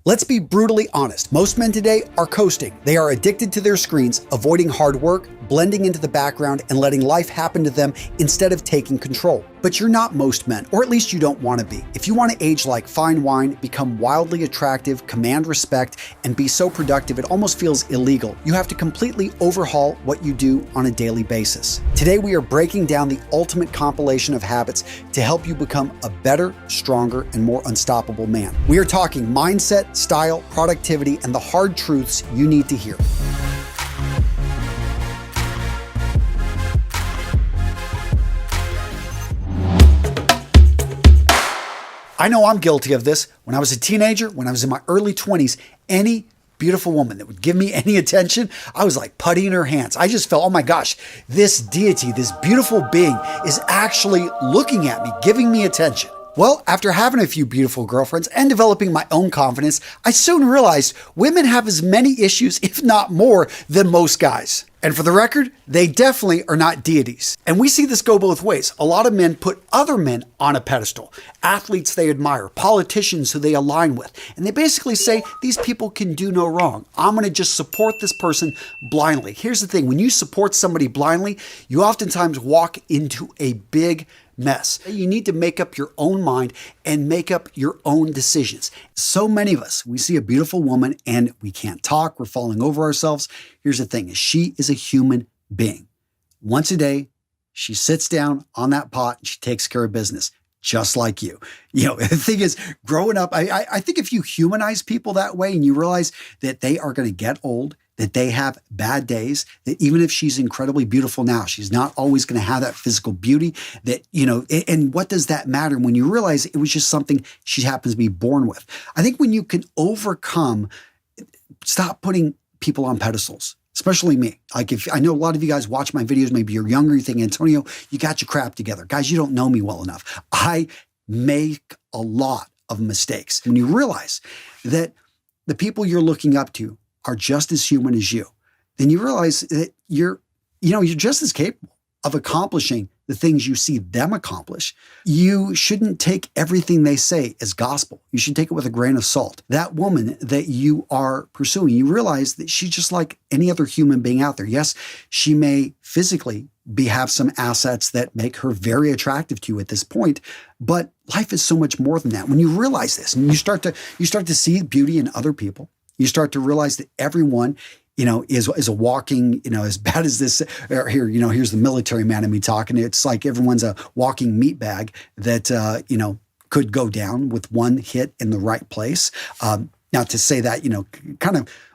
Let's be brutally honest. Most men today are coasting. They are addicted to their screens, avoiding hard work, blending into the background, and letting life happen to them instead of taking control. But you're not most men, or at least you don't want to be. If you want to age like fine wine, become wildly attractive, command respect, and be so productive it almost feels illegal, you have to completely overhaul what you do on a daily basis. Today we are breaking down the ultimate compilation of habits to help you become a better, stronger, and more unstoppable man. We are talking mindset, style, productivity, and the hard truths you need to hear. I know I'm guilty of this. When I was a teenager, when I was in my early 20s, any beautiful woman that would give me any attention, I was like putty in her hands. I just felt, oh my gosh, this deity, this beautiful being is actually looking at me, giving me attention. Well, after having a few beautiful girlfriends and developing my own confidence, I soon realized women have as many issues, if not more, than most guys. And for the record, they definitely are not deities. And we see this go both ways. A lot of men put other men on a pedestal, athletes they admire, politicians who they align with. And they basically say, these people can do no wrong. I'm going to just support this person blindly. Here's the thing. When you support somebody blindly, you oftentimes walk into a big mess. You need to make up your own mind and make up your own decisions. So many of us, we see a beautiful woman and we can't talk, we're falling over ourselves. Here's the thing, she is a human being. Once a day, she sits down on that pot and she takes care of business, just like you. You know, the thing is, growing up, I think if you humanize people that way and you realize that they are going to get old, that they have bad days, that even if she's incredibly beautiful now, she's not always going to have that physical beauty that, you know, and what does that matter when you realize it was just something she happens to be born with? I think when you can overcome, stop putting people on pedestals, especially me. Like if I know a lot of you guys watch my videos, maybe you're younger, you think, Antonio, you got your crap together. Guys, you don't know me well enough. I make a lot of mistakes. When you realize that the people you're looking up to are just as human as you, then you realize that you're just as capable of accomplishing the things you see them accomplish. You shouldn't take everything they say as gospel. You should take it with a grain of salt. That woman that you are pursuing, you realize that she's just like any other human being out there. Yes, she may physically have some assets that make her very attractive to you at this point, but life is so much more than that. When you realize this and you start to see beauty in other people, you start to realize that everyone, is a walking, as bad as this, or here, here's the military man in me talking. It's like everyone's a walking meat bag that, could go down with one hit in the right place. Now to say that,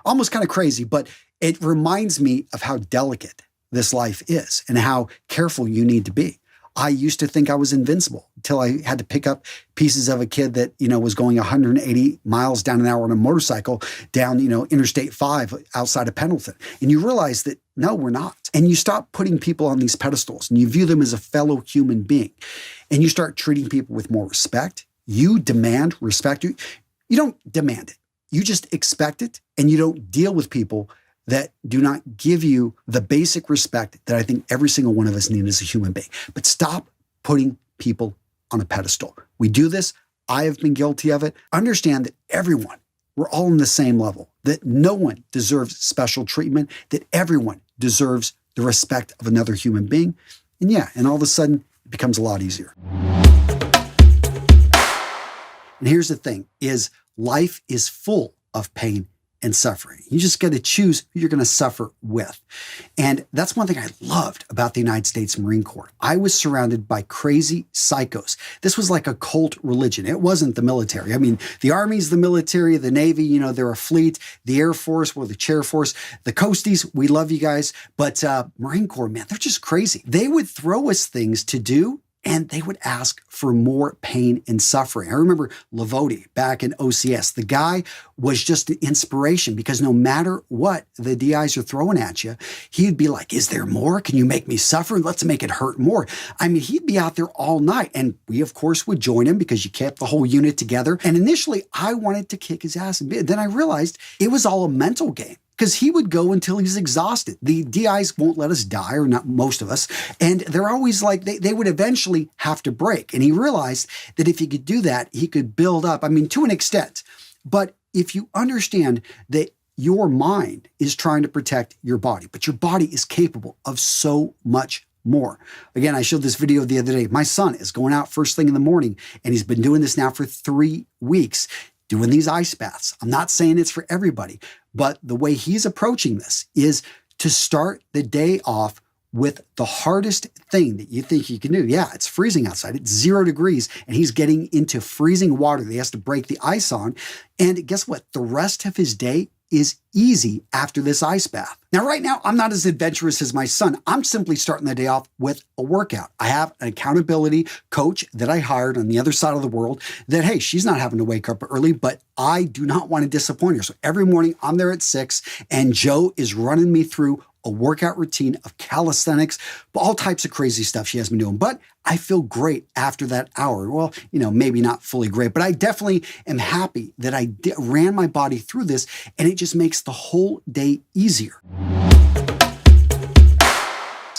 almost kind of crazy, but it reminds me of how delicate this life is and how careful you need to be. I used to think I was invincible until I had to pick up pieces of a kid that, was going 180 miles down an hour on a motorcycle down, Interstate 5 outside of Pendleton. And you realize that, no, we're not. And you stop putting people on these pedestals and you view them as a fellow human being. And you start treating people with more respect. You demand respect. You don't demand it. You just expect it. And you don't deal with people that do not give you the basic respect that I think every single one of us need as a human being. But stop putting people on a pedestal. We do this. I have been guilty of it. Understand that everyone, we're all on the same level, that no one deserves special treatment, that everyone deserves the respect of another human being. And all of a sudden, it becomes a lot easier. And here's the thing, is life is full of pain and suffering. You just got to choose who you're going to suffer with. And that's one thing I loved about the United States Marine Corps. I was surrounded by crazy psychos. This was like a cult religion. It wasn't the military. I mean, the Army's the military, the Navy, they're a fleet, the Air Force, we're the chair force, the Coasties, we love you guys. But Marine Corps, man, they're just crazy. They would throw us things to do and they would ask for more pain and suffering. I remember Lavodi back in OCS. The guy was just an inspiration because no matter what the DIs are throwing at you, he'd be like, is there more? Can you make me suffer? Let's make it hurt more. I mean, he'd be out there all night. And we, of course, would join him because you kept the whole unit together. And initially, I wanted to kick his ass. And then I realized it was all a mental game. Because he would go until he's exhausted. The DIs won't let us die, or not most of us. And they're always like, they would eventually have to break. And he realized that if he could do that, he could build up, to an extent. But if you understand that your mind is trying to protect your body, but your body is capable of so much more. Again, I showed this video the other day. My son is going out first thing in the morning, and he's been doing this now for 3 weeks, doing these ice baths. I'm not saying it's for everybody, but the way he's approaching this is to start the day off with the hardest thing that you think you can do. Yeah, it's freezing outside. It's 0 degrees, and he's getting into freezing water that he has to break the ice on. And guess what? The rest of his day is easy after this ice bath. Now, right now, I'm not as adventurous as my son. I'm simply starting the day off with a workout. I have an accountability coach that I hired on the other side of the world that, hey, she's not having to wake up early, but I do not want to disappoint her. So every morning I'm there at 6, and Joe is running me through a workout routine of calisthenics, all types of crazy stuff she has been doing. But I feel great after that hour. Well, maybe not fully great, but I definitely am happy that I ran my body through this, and it just makes the whole day easier.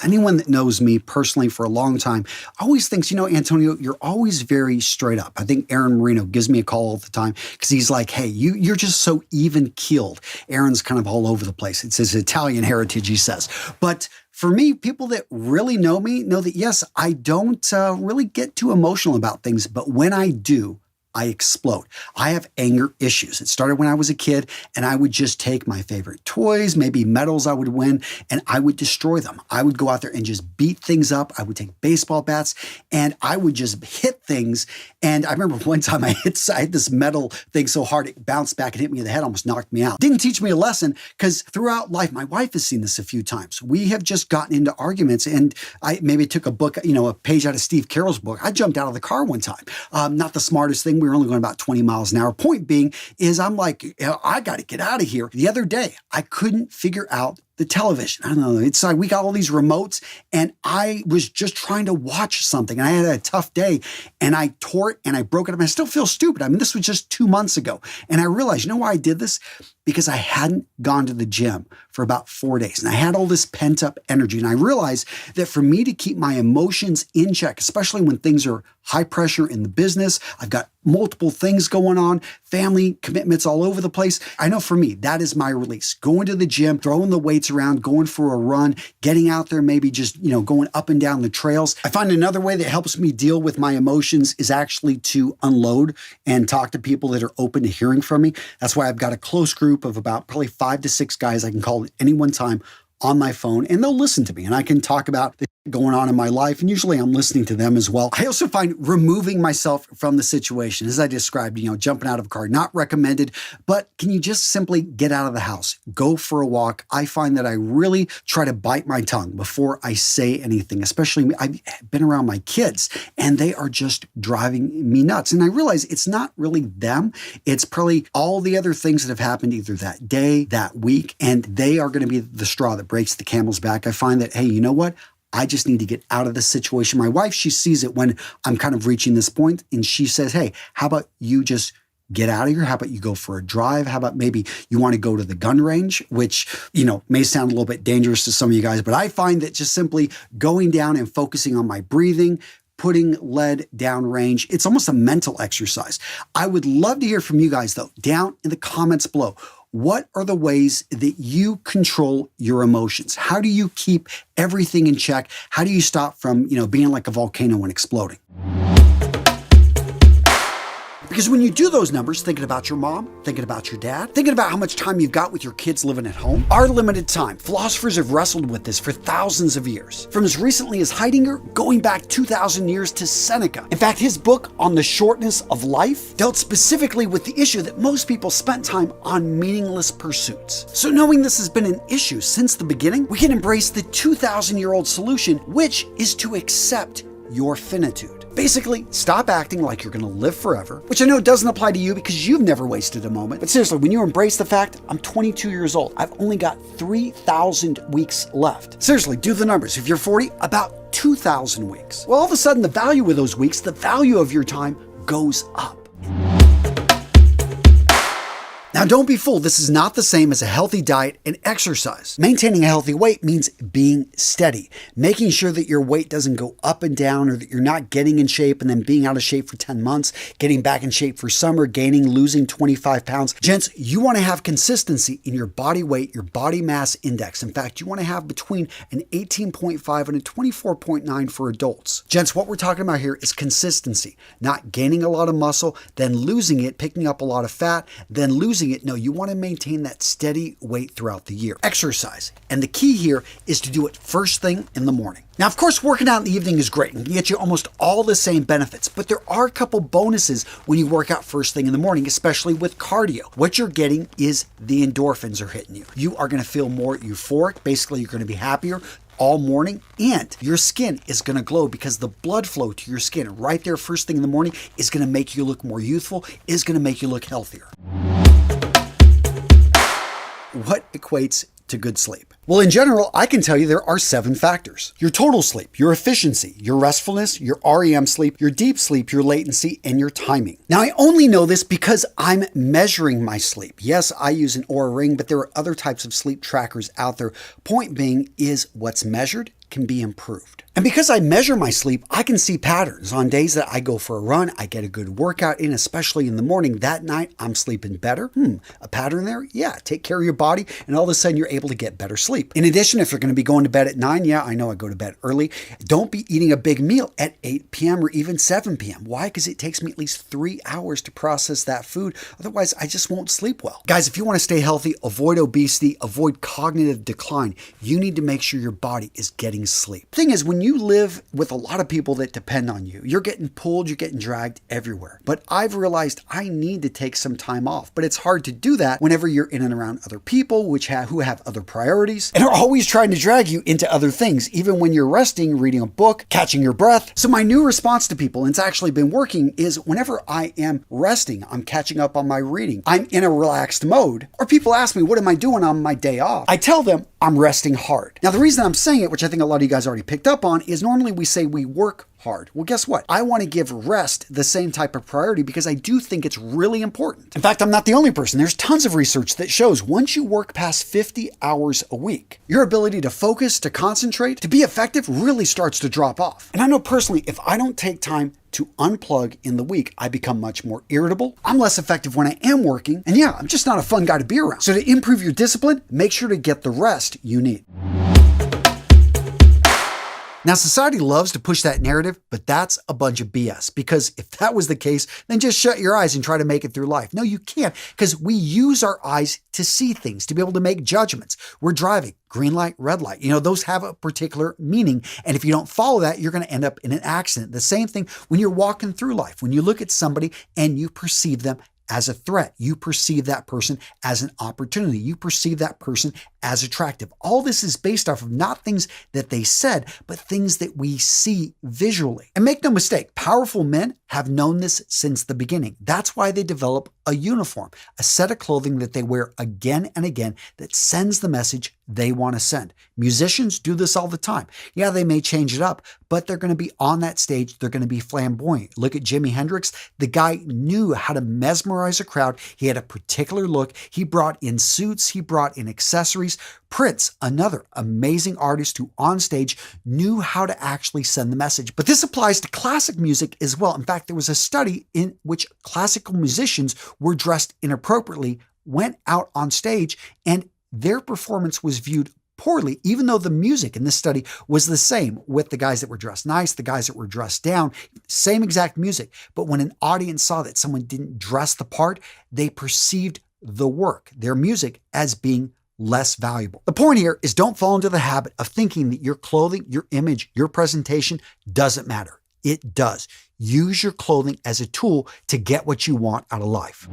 Anyone that knows me personally for a long time always thinks, Antonio, you're always very straight up. I think Aaron Marino gives me a call all the time because he's like, hey, you're just so even-keeled. Aaron's kind of all over the place. It's his Italian heritage, he says. But for me, people that really know me know that, yes, I don't really get too emotional about things, but when I do, I explode. I have anger issues. It started when I was a kid, and I would just take my favorite toys, maybe medals I would win, and I would destroy them. I would go out there and just beat things up. I would take baseball bats, and I would just hit things. And I remember one time I hit this metal thing so hard it bounced back and hit me in the head, almost knocked me out. Didn't teach me a lesson, because throughout life, my wife has seen this a few times. We have just gotten into arguments, and I maybe took a book, a page out of Steve Carroll's book. I jumped out of the car one time. Not the smartest thing. We were only going about 20 miles an hour. Point being is I'm like, I got to get out of here. The other day, I couldn't figure out the television. I don't know. It's like we got all these remotes, and I was just trying to watch something, and I had a tough day, and I tore it and I broke it up. And I still feel stupid. I mean, this was just 2 months ago. And I realized, why I did this? Because I hadn't gone to the gym for about 4 days, and I had all this pent up energy. And I realized that for me to keep my emotions in check, especially when things are high pressure in the business, I've got multiple things going on, family commitments all over the place. I know for me, that is my release. Going to the gym, throwing the weights around, going for a run, getting out there, maybe just, going up and down the trails. I find another way that helps me deal with my emotions is actually to unload and talk to people that are open to hearing from me. That's why I've got a close group of about probably 5 to 6 guys I can call at any one time on my phone, and they'll listen to me, and I can talk about the going on in my life, and usually I'm listening to them as well. I also find removing myself from the situation, as I described, jumping out of a car, not recommended, but can you just simply get out of the house, go for a walk? I find that I really try to bite my tongue before I say anything, especially I've been around my kids, and they are just driving me nuts. And I realize it's not really them. It's probably all the other things that have happened either that day, that week, and they are going to be the straw that breaks the camel's back. I find that, hey, you know what? I just need to get out of this situation. My wife, she sees it when I'm kind of reaching this point, and she says, hey, how about you just get out of here? How about you go for a drive? How about maybe you want to go to the gun range, which, may sound a little bit dangerous to some of you guys, but I find that just simply going down and focusing on my breathing, putting lead down range, it's almost a mental exercise. I would love to hear from you guys, though, down in the comments below. What are the ways that you control your emotions? How do you keep everything in check? How do you stop from, being like a volcano and exploding? Because when you do those numbers, thinking about your mom, thinking about your dad, thinking about how much time you've got with your kids living at home, our limited time, philosophers have wrestled with this for thousands of years. From as recently as Heidegger, going back 2,000 years to Seneca. In fact, his book on the shortness of life dealt specifically with the issue that most people spent time on meaningless pursuits. So knowing this has been an issue since the beginning, we can embrace the 2,000-year-old solution, which is to accept your finitude. Basically, stop acting like you're going to live forever, which I know doesn't apply to you because you've never wasted a moment. But seriously, when you embrace the fact, I'm 22 years old. I've only got 3,000 weeks left. Seriously, do the numbers. If you're 40, about 2,000 weeks. Well, all of a sudden, the value of those weeks, the value of your time goes up. Now, Now, don't be fooled. This is not the same as a healthy diet and exercise. Maintaining a healthy weight means being steady, making sure that your weight doesn't go up and down, or that you're not getting in shape and then being out of shape for 10 months, getting back in shape for summer, gaining, losing 25 pounds. Gents, you want to have consistency in your body weight, your body mass index. In fact, you want to have between an 18.5 and a 24.9 for adults. Gents, what we're talking about here is consistency, not gaining a lot of muscle, then losing it, picking up a lot of fat, then losing it. No, you want to maintain that steady weight throughout the year. Exercise. And the key here is to do it first thing in the morning. Now, of course, working out in the evening is great and can get you almost all the same benefits, but there are a couple bonuses when you work out first thing in the morning, especially with cardio. What you're getting is the endorphins are hitting you. You are going to feel more euphoric. Basically, you're going to be happier all morning, and your skin is going to glow because the blood flow to your skin right there first thing in the morning is going to make you look more youthful, is going to make you look healthier. What equates to good sleep? Well, in general, I can tell you there are 7 factors. Your total sleep, your efficiency, your restfulness, your REM sleep, your deep sleep, your latency, and your timing. Now, I only know this because I'm measuring my sleep. Yes, I use an Oura Ring, but there are other types of sleep trackers out there. Point being is what's measured can be improved. And because I measure my sleep, I can see patterns. On days that I go for a run, I get a good workout in, especially in the morning. That night, I'm sleeping better. A pattern there? Yeah, take care of your body, and all of a sudden, you're able to get better sleep. In addition, if you're going to be going to bed at 9, yeah, I know I go to bed early. Don't be eating a big meal at 8 p.m. or even 7 p.m. Why? Because it takes me at least 3 hours to process that food. Otherwise, I just won't sleep well. Guys, if you want to stay healthy, avoid obesity, avoid cognitive decline, you need to make sure your body is getting sleep. Thing is, when you live with a lot of people that depend on you, you're getting pulled, you're getting dragged everywhere. But I've realized I need to take some time off. But it's hard to do that whenever you're in and around other people who have other priorities and are always trying to drag you into other things, even when you're resting, reading a book, catching your breath. So my new response to people, and it's actually been working, is whenever I am resting, I'm catching up on my reading, I'm in a relaxed mode, or people ask me, what am I doing on my day off? I tell them I'm resting hard. Now, the reason I'm saying it, which I think a lot of you guys already picked up on, is normally we say we work hard. Well, guess what? I want to give rest the same type of priority because I do think it's really important. In fact, I'm not the only person. There's tons of research that shows once you work past 50 hours a week, your ability to focus, to concentrate, to be effective really starts to drop off. And I know personally, if I don't take time to unplug in the week, I become much more irritable. I'm less effective when I am working. And yeah, I'm just not a fun guy to be around. So to improve your discipline, make sure to get the rest you need. Now, society loves to push that narrative, but that's a bunch of BS, because if that was the case, then just shut your eyes and try to make it through life. No, you can't, because we use our eyes to see things, to be able to make judgments. We're driving, green light, red light. Those have a particular meaning, and if you don't follow that, you're going to end up in an accident. The same thing when you're walking through life. When you look at somebody and you perceive them as a threat, you perceive that person as an opportunity, you perceive that person as attractive. All this is based off of not things that they said, but things that we see visually. And make no mistake, powerful men have known this since the beginning. That's why they develop a uniform, a set of clothing that they wear again and again that sends the message they want to send. Musicians do this all the time. Yeah, they may change it up, but they're going to be on that stage. They're going to be flamboyant. Look at Jimi Hendrix. The guy knew how to mesmerize a crowd. He had a particular look. He brought in suits. He brought in accessories. Prince, another amazing artist who on stage knew how to actually send the message. But this applies to classic music as well. In fact, there was a study in which classical musicians were dressed inappropriately, went out on stage, and their performance was viewed poorly, even though the music in this study was the same with the guys that were dressed nice, the guys that were dressed down, same exact music. But when an audience saw that someone didn't dress the part, they perceived the work, their music, as being less valuable. The point here is don't fall into the habit of thinking that your clothing, your image, your presentation doesn't matter. It does. Use your clothing as a tool to get what you want out of life.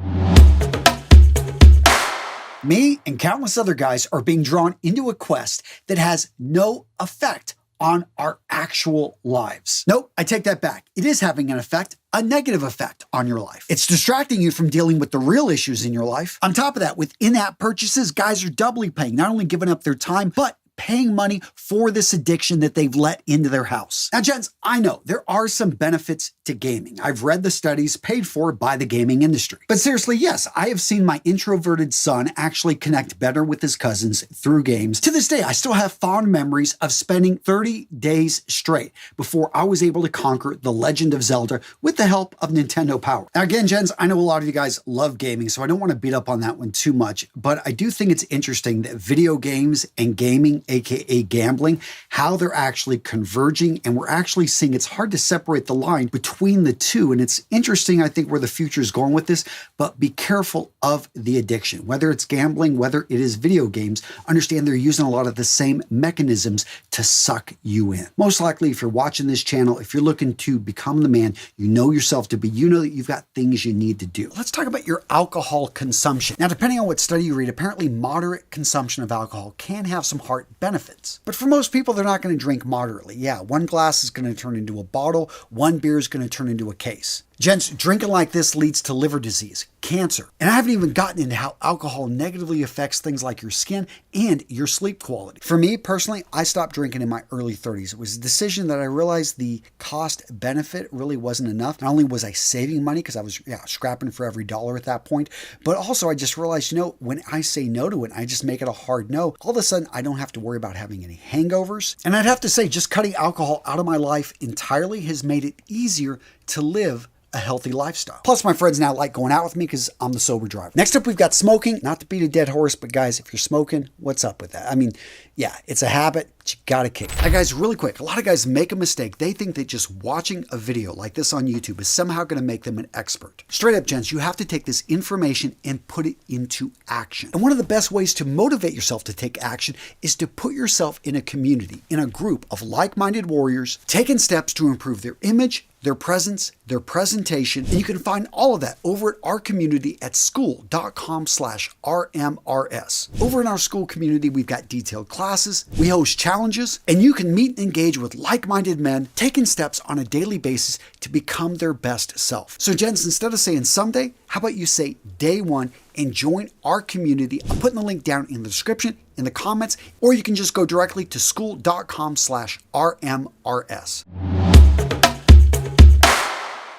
Me and countless other guys are being drawn into a quest that has no effect on our actual lives. Nope, I take that back. It is having an effect, a negative effect on your life. It's distracting you from dealing with the real issues in your life. On top of that, with in-app purchases, guys are doubly paying, not only giving up their time, but paying money for this addiction that they've let into their house. Now, gents, I know there are some benefits to gaming. I've read the studies paid for by the gaming industry. But seriously, yes, I have seen my introverted son actually connect better with his cousins through games. To this day, I still have fond memories of spending 30 days straight before I was able to conquer The Legend of Zelda with the help of Nintendo Power. Now, again, gents, I know a lot of you guys love gaming, so I don't want to beat up on that one too much, but I do think it's interesting that video games and gaming, aka gambling, how they're actually converging, and we're actually seeing it's hard to separate the line between the two. And it's interesting, I think, where the future is going with this, but be careful of the addiction. Whether it's gambling, whether it is video games, understand they're using a lot of the same mechanisms to suck you in. Most likely, if you're watching this channel, if you're looking to become the man you know yourself to be, you know that you've got things you need to do. Let's talk about your alcohol consumption. Now, depending on what study you read, apparently moderate consumption of alcohol can have some heart benefits. But for most people, they're not going to drink moderately. Yeah, one glass is going to turn into a bottle, one beer is going to turn into a case. Gents, drinking like this leads to liver disease, cancer, and I haven't even gotten into how alcohol negatively affects things like your skin and your sleep quality. For me personally, I stopped drinking in my early 30s. It was a decision that I realized the cost benefit really wasn't enough. Not only was I saving money because I was scrapping for every dollar at that point, but also I just realized, when I say no to it, I just make it a hard no. All of a sudden, I don't have to worry about having any hangovers. And I'd have to say, just cutting alcohol out of my life entirely has made it easier to live a healthy lifestyle. Plus, my friends now like going out with me because I'm the sober driver. Next up, we've got smoking. Not to beat a dead horse, but guys, if you're smoking, what's up with that? I mean, yeah, it's a habit, but you gotta kick it. Now, guys, really quick, a lot of guys make a mistake. They think that just watching a video like this on YouTube is somehow gonna make them an expert. Straight up, gents, you have to take this information and put it into action. And one of the best ways to motivate yourself to take action is to put yourself in a community, in a group of like-minded warriors, taking steps to improve their image, their presence, their presentation, and you can find all of that over at our community at school.com/RMRS. Over in our school community, we've got detailed classes, we host challenges, and you can meet and engage with like-minded men taking steps on a daily basis to become their best self. So, gents, instead of saying someday, how about you say day one and join our community? I'm putting the link down in the description, in the comments, or you can just go directly to school.com/RMRS.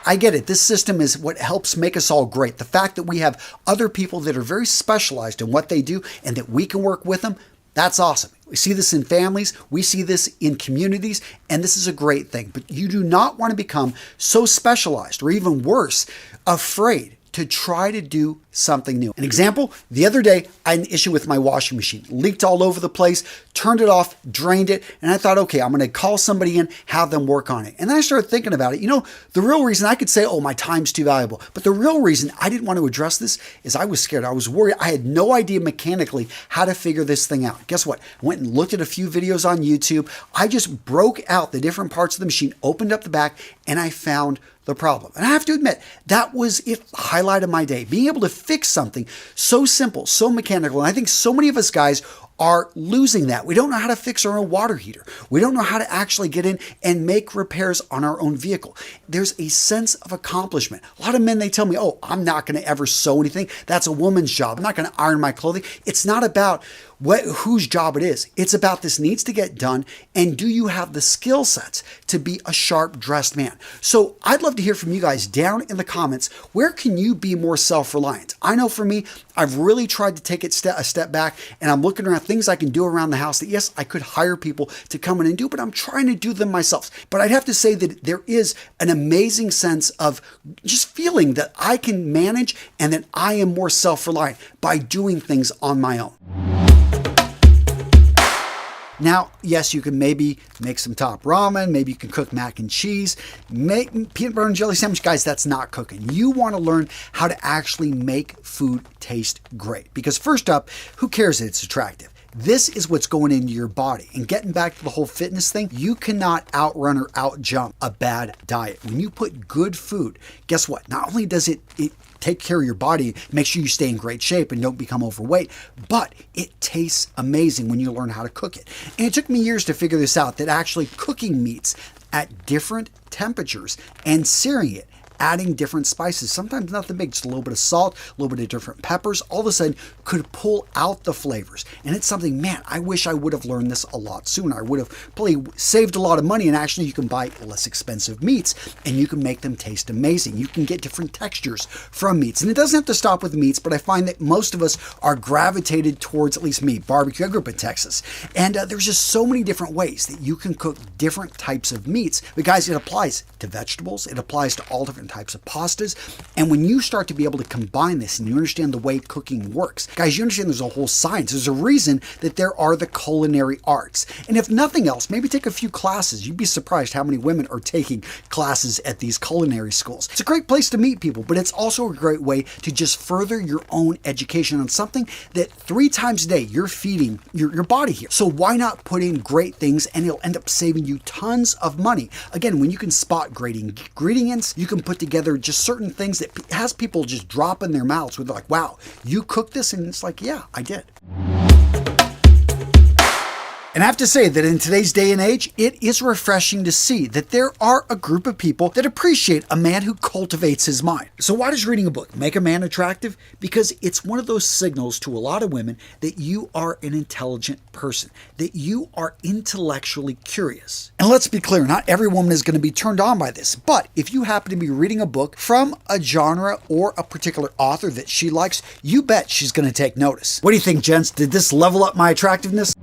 I get it. This system is what helps make us all great. The fact that we have other people that are very specialized in what they do and that we can work with them, that's awesome. We see this in families, we see this in communities, and this is a great thing. But you do not want to become so specialized, or even worse, afraid to try to do something new. An example, the other day, I had an issue with my washing machine. Leaked all over the place, turned it off, drained it, and I thought, okay, I'm going to call somebody in, have them work on it. And then I started thinking about it. The real reason I could say, oh, my time's too valuable. But the real reason I didn't want to address this is I was scared. I was worried. I had no idea mechanically how to figure this thing out. Guess what? I went and looked at a few videos on YouTube. I just broke out the different parts of the machine, opened up the back, and I found the problem. And I have to admit, that was it, the highlight of my day. Being able to fix something so simple, so mechanical. And I think so many of us guys are losing that. We don't know how to fix our own water heater. We don't know how to actually get in and make repairs on our own vehicle. There's a sense of accomplishment. A lot of men, they tell me, oh, I'm not going to ever sew anything. That's a woman's job. I'm not going to iron my clothing. It's not about whose job it is. It's about this needs to get done, and do you have the skill sets to be a sharp dressed man? So I'd love to hear from you guys down in the comments. Where can you be more self-reliant? I know for me, I've really tried to take it a step back, and I'm looking around things I can do around the house that, yes, I could hire people to come in and do, but I'm trying to do them myself. But I'd have to say that there is an amazing sense of just feeling that I can manage and that I am more self-reliant by doing things on my own. Now, yes, you can maybe make some top ramen, maybe you can cook mac and cheese, make peanut butter and jelly sandwich. Guys, that's not cooking. You want to learn how to actually make food taste great. Because first up, who cares that it's attractive? This is what's going into your body. And getting back to the whole fitness thing, you cannot outrun or outjump a bad diet. When you put good food, guess what? Not only does it take care of your body, make sure you stay in great shape and don't become overweight, but it tastes amazing when you learn how to cook it. And it took me years to figure this out, that actually cooking meats at different temperatures and searing it adding different spices. Sometimes nothing big, just a little bit of salt, a little bit of different peppers, all of a sudden could pull out the flavors. And it's something, man, I wish I would have learned this a lot sooner. I would have probably saved a lot of money, and actually you can buy less expensive meats and you can make them taste amazing. You can get different textures from meats. And it doesn't have to stop with meats, but I find that most of us are gravitated towards, at least me, barbecue. I grew up in Texas. And there's just so many different ways that you can cook different types of meats. But guys, it applies to vegetables. It applies to all different types of pastas. And when you start to be able to combine this and you understand the way cooking works, guys, you understand there's a whole science. There's a reason that there are the culinary arts. And if nothing else, maybe take a few classes. You'd be surprised how many women are taking classes at these culinary schools. It's a great place to meet people, but it's also a great way to just further your own education on something that 3 times a day you're feeding your body here. So why not put in great things, and it'll end up saving you tons of money. Again, when you can spot great ingredients, you can put together just certain things that has people just drop in their mouths where they're like, wow, you cooked this? And it's like, yeah, I did. And I have to say that in today's day and age, it is refreshing to see that there are a group of people that appreciate a man who cultivates his mind. So why does reading a book make a man attractive? Because it's one of those signals to a lot of women that you are an intelligent person, that you are intellectually curious. And let's be clear, not every woman is going to be turned on by this, but if you happen to be reading a book from a genre or a particular author that she likes, you bet she's going to take notice. What do you think, gents? Did this level up my attractiveness?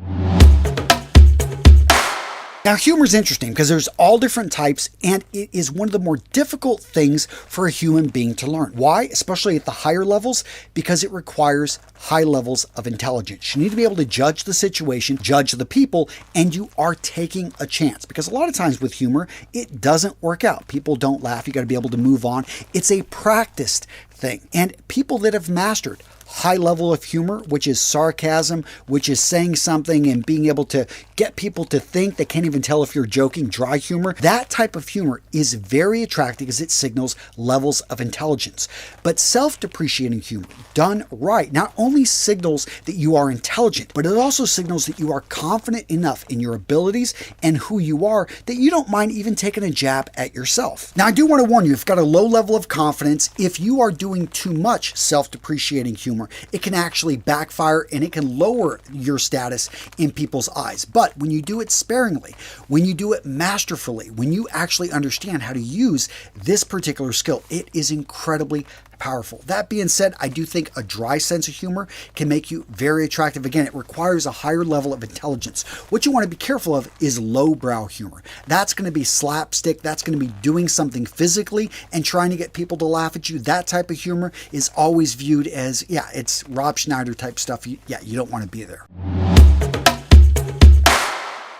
Now, humor is interesting because there's all different types, and it is one of the more difficult things for a human being to learn. Why? Especially at the higher levels, because it requires high levels of intelligence. You need to be able to judge the situation, judge the people, and you are taking a chance. Because a lot of times with humor, it doesn't work out. People don't laugh. You got to be able to move on. It's a practiced thing. And people that have mastered high level of humor, which is sarcasm, which is saying something and being able to get people to think they can't even tell if you're joking, dry humor. That type of humor is very attractive because it signals levels of intelligence. But self-depreciating humor, done right, not only signals that you are intelligent, but it also signals that you are confident enough in your abilities and who you are that you don't mind even taking a jab at yourself. Now, I do want to warn you, if you've got a low level of confidence, if you are doing too much self-depreciating humor, it can actually backfire and it can lower your status in people's eyes. But when you do it sparingly, when you do it masterfully, when you actually understand how to use this particular skill, it is incredibly powerful. That being said, I do think a dry sense of humor can make you very attractive. Again, it requires a higher level of intelligence. What you want to be careful of is lowbrow humor. That's going to be slapstick. That's going to be doing something physically and trying to get people to laugh at you. That type of humor is always viewed as, yeah, it's Rob Schneider type stuff. You don't want to be there.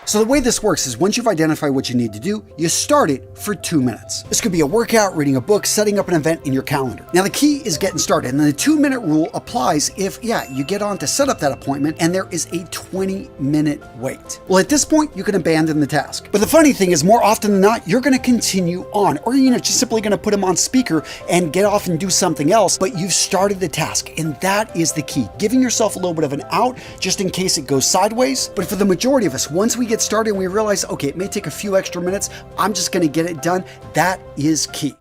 So the way this works is once you've identified what you need to do, you start it for 2 minutes. This could be a workout, reading a book, setting up an event in your calendar. Now the key is getting started, and the 2-minute rule applies if, you get on to set up that appointment and there is a 20-minute wait. Well, at this point, you can abandon the task. But the funny thing is, more often than not, you're gonna continue on, or just simply gonna put them on speaker and get off and do something else, but you've started the task, and that is the key. Giving yourself a little bit of an out, just in case it goes sideways. But for the majority of us, once we get started and we realize, okay, it may take a few extra minutes, I'm just going to get it done. That is key.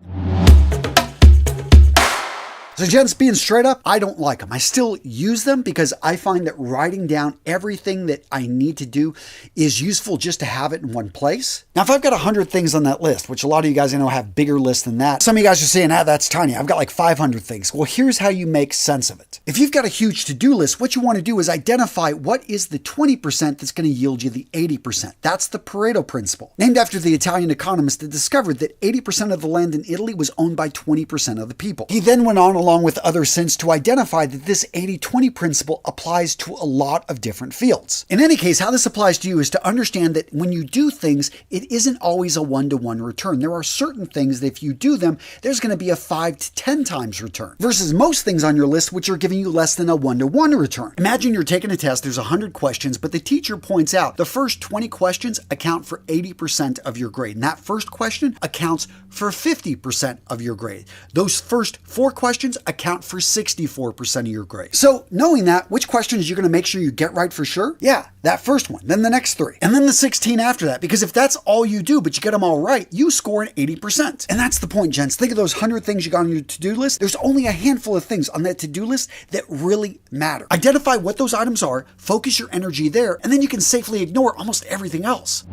So gents, being straight up, I don't like them. I still use them because I find that writing down everything that I need to do is useful just to have it in one place. Now, if I've got 100 things on that list, which a lot of you guys I know have bigger lists than that, some of you guys are saying, that's tiny. I've got like 500 things. Well, here's how you make sense of it. If you've got a huge to-do list, what you want to do is identify what is the 20% that's going to yield you the 80%. That's the Pareto principle, named after the Italian economist that discovered that 80% of the land in Italy was owned by 20% of the people. He then went on along with other synths to identify that this 80-20 principle applies to a lot of different fields. In any case, how this applies to you is to understand that when you do things, it isn't always a 1-to-1 return. There are certain things that if you do them, there's going to be a 5 to 10 times return versus most things on your list which are giving you less than a 1-to-1 return. Imagine you're taking a test, there's 100 questions, but the teacher points out the first 20 questions account for 80% of your grade, and that first question accounts for 50% of your grade. Those first 4 questions questions account for 64% of your grade. So knowing that, which questions you're going to make sure you get right for sure? Yeah, that first one, then the next 3, and then the 16 after that. Because if that's all you do, but you get them all right, you score an 80%. And that's the point, gents. Think of those 100 things you got on your to-do list. There's only a handful of things on that to-do list that really matter. Identify what those items are, focus your energy there, and then you can safely ignore almost everything else.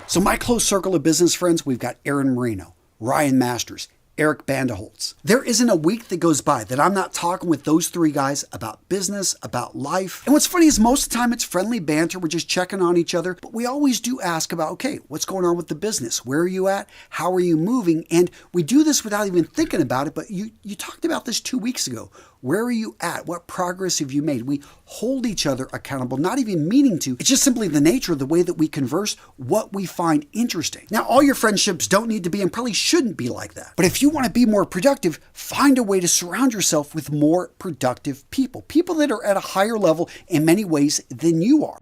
So my close circle of business friends, we've got Aaron Marino, Ryan Masters, Eric Bandeholtz. There isn't a week that goes by that I'm not talking with those 3 guys about business, about life. And what's funny is most of the time it's friendly banter. We're just checking on each other. But we always do ask about, okay, what's going on with the business? Where are you at? How are you moving? And we do this without even thinking about it. But you talked about this 2 weeks ago. Where are you at? What progress have you made? We hold each other accountable, not even meaning to. It's just simply the nature of the way that we converse, what we find interesting. Now, all your friendships don't need to be and probably shouldn't be like that. But if you want to be more productive, find a way to surround yourself with more productive people. People that are at a higher level in many ways than you are.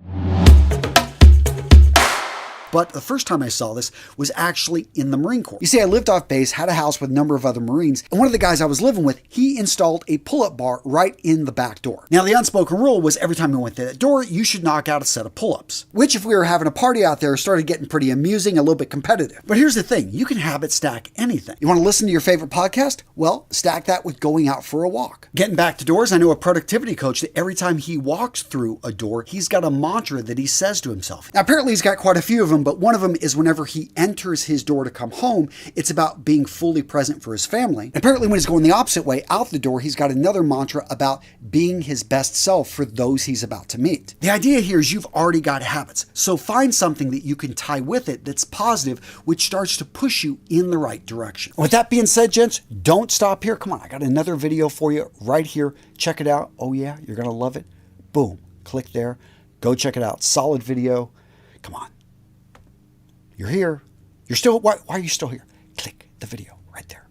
But the first time I saw this was actually in the Marine Corps. You see, I lived off base, had a house with a number of other Marines, and one of the guys I was living with, he installed a pull-up bar right in the back door. Now, the unspoken rule was every time you went through that door, you should knock out a set of pull-ups, which if we were having a party out there, started getting pretty amusing, a little bit competitive. But here's the thing, you can habit stack anything. You want to listen to your favorite podcast? Well, stack that with going out for a walk. Getting back to doors, I know a productivity coach that every time he walks through a door, he's got a mantra that he says to himself. Now, apparently he's got quite a few of them, but one of them is whenever he enters his door to come home, it's about being fully present for his family. And apparently when he's going the opposite way out the door, he's got another mantra about being his best self for those he's about to meet. The idea here is you've already got habits, so find something that you can tie with it that's positive, which starts to push you in the right direction. With that being said, gents, don't stop here. Come on, I got another video for you right here. Check it out. Oh yeah, you're gonna love it. Boom, click there. Go check it out. Solid video. Come on. You're here. You're still, why are you still here? Click the video right there.